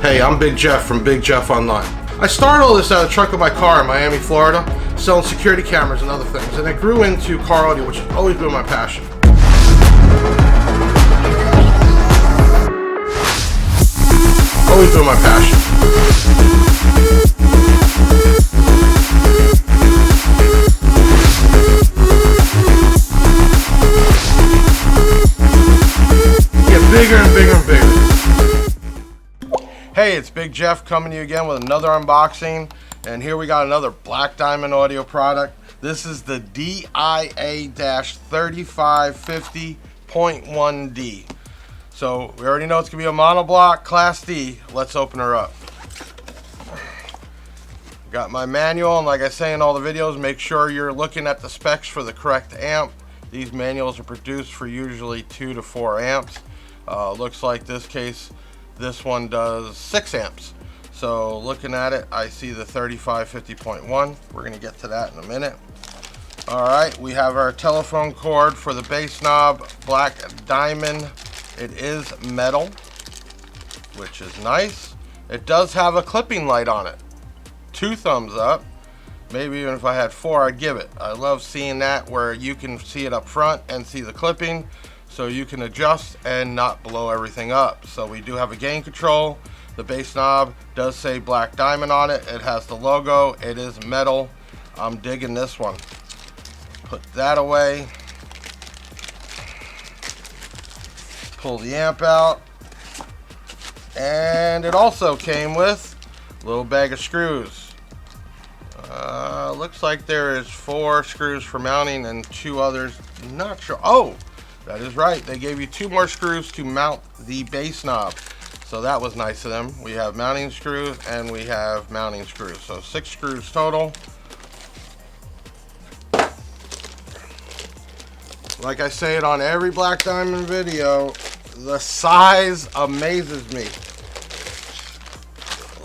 Hey, I'm Big Jeff from Big Jeff Online. I started all this out of the trunk of my car in Miami, Florida, selling security cameras and other things, and it grew into car audio, which has always been my passion. Always been my passion. Get bigger and bigger and bigger. Hey, it's Big Jeff coming to you again with another unboxing, and here we got another Black Diamond audio product. This is the DIA-3550.1D. So we already know it's gonna be a monoblock Class D. Let's open her up. Got my manual, and like I say in all the videos, make sure you're looking at the specs for the correct amp. These manuals are produced for usually 2 to 4 amps. Looks like this one does 6 amps. So looking at it, I see the 3550.1. We're going to get to that in a minute. Alright, we have our telephone cord for the bass knob, Black Diamond. It is metal, which is nice. It does have a clipping light on it. 2 thumbs up. Maybe even if I had 4, I'd give it. I love seeing that where you can see it up front and see the clipping, so you can adjust and not blow everything up. So we do have a gain control. The bass knob does say Black Diamond on it. It has the logo. It is metal. I'm digging this one. Put that away. Pull the amp out. And it also came with a little bag of screws. Looks like there is 4 screws for mounting and 2 others. Not sure. Oh! That is right. They gave you 2 more screws to mount the bass knob. So that was nice of them. We have mounting screws and we have mounting screws. So 6 screws total. Like I say it on every Black Diamond video, the size amazes me.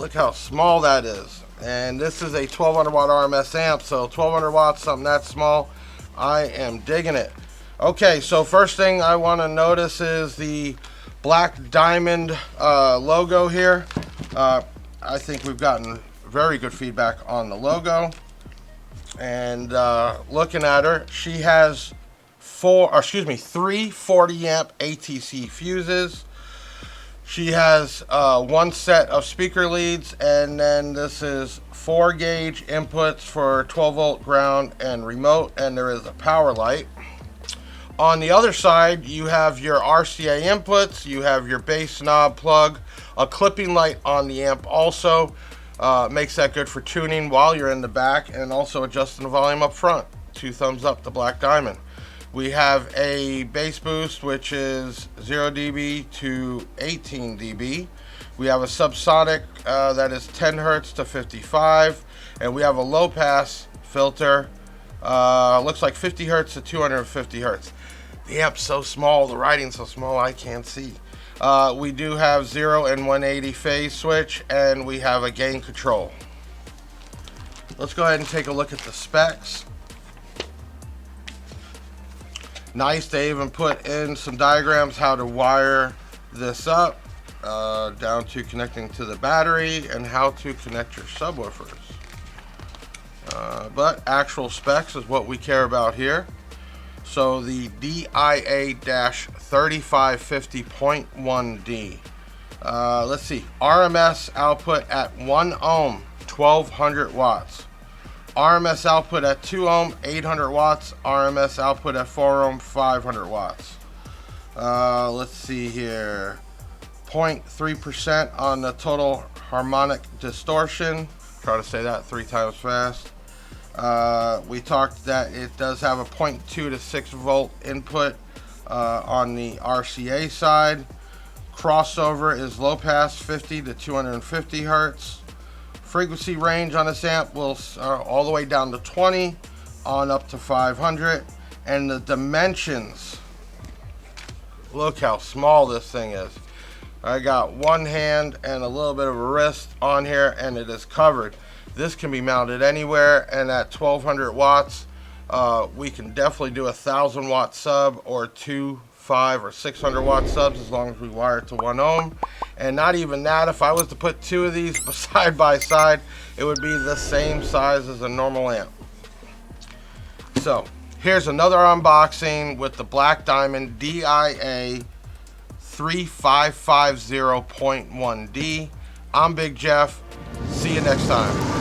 Look how small that is. And this is a 1200 watt RMS amp. So 1200 watts, something that small. I am digging it. Okay, so first thing I want to notice is the Black Diamond logo here. I think we've gotten very good feedback on the logo. And looking at her, she has 3 40 amp ATC fuses. She has 1 set of speaker leads, and then this is 4 gauge inputs for 12 volt ground and remote, and there is a power light. On the other side, you have your RCA inputs, you have your bass knob plug, a clipping light on the amp also. Makes that good for tuning while you're in the back, and also adjusting the volume up front. 2 thumbs up to Black Diamond. We have a bass boost, which is 0 dB to 18 dB. We have a subsonic that is 10 hertz to 55, and we have a low pass filter. Looks like 50 hertz to 250 hertz. The amp's so small, the writing's so small, I can't see. We do have 0 and 180 phase switch, and we have a gain control. Let's go ahead and take a look at the specs. Nice, they even put in some diagrams how to wire this up, down to connecting to the battery and how to connect your subwoofers. But actual specs is what we care about here. So the DIA-3550.1D. Let's see. RMS output at 1 ohm, 1200 watts. RMS output at 2 ohm, 800 watts. RMS output at 4 ohm, 500 watts. Let's see here. 0.3% on the total harmonic distortion. Try to say that 3 times fast. We talked that it does have a 0.2 to 6 volt input on the RCA side. Crossover is low pass 50 to 250 hertz. Frequency range on this amp will all the way down to 20 on up to 500. And the dimensions, look how small this thing is. I got 1 hand and a little bit of a wrist on here, and it is covered. This can be mounted anywhere, and at 1200 watts, we can definitely do a 1000 watt sub or 2 5 or 600 watt subs as long as we wire it to 1 ohm. And not even that, if I was to put two of these side by side, it would be the same size as a normal amp. So here's another unboxing with the Black Diamond DIA-3550.1D. I'm Big Jeff. See you next time.